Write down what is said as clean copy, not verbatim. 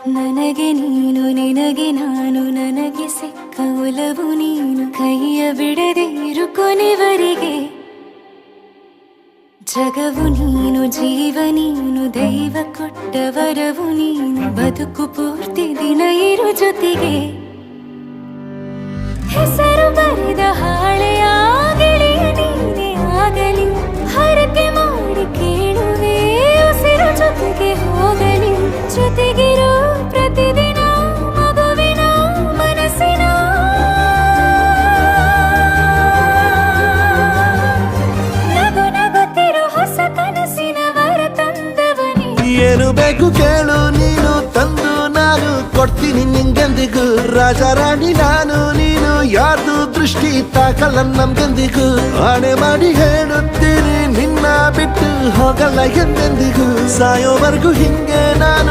ನನಗೆ ನೀನು ನಿನಗೆ ನಾನು ನನಗೆ ಸಿಕ್ಕ ಒಲವು ನೀನು ಕೈಯ ಬಿಡದೆ ಇರು ಕೊನೆವರೆಗೆ ಜಗವು ನೀನು ಜೀವ ನೀನು ದೈವ ಕೊಟ್ಟ ವರವು ನೀನು ಬದುಕು ಪೂರ್ತಿ ದಿನ ಇರು ಜೊತೆಗೆ ಹೆಸರು ಬರೆದ ಹಾಳೆಯ ಗೆಳೆಯ ನೀನೇ ಆಗಲಿ ಹರಕೆ ಮಾಡಿ ಕೇಳುವೆ ಉಸಿರು ಜೊತೆಗೆ ಹೋಗಲಿ ಜೊತೆಗಿರೋ ಪ್ರತಿದಿನ ಮಗುವಿನ ಮನಸ್ಸಿನ ನಗು ನಗುತ್ತಿರೋ ಹೊಸ ಕನಸಿನ ವರ ತಂದವನೇ ಏನು ಬೇಕು ಕೇಳು ನೀನು ತಂದು ನಾನು ಕೊಡ್ತೀನಿ ನಿಂಗೆಂದಿಗೂ ರಾಜ ರಾಣಿ ನಾನು ನೀನು ಯಾರ್ದು ದೃಷ್ಟಿ ತಾಕಲ್ಲ ನಮ್ಗೆಂದಿಗೂ ಆಣೆ ಮಾಡಿ ಹೇಳುತ್ತೀನಿ ನಿನ್ನ ಬಿಟ್ಟು ಹೋಗಲ್ಲ ಎಂದೆಂದಿಗೂ ಸಾಯೋವರೆಗೂ ಹಿಂಗೆ ನಾನು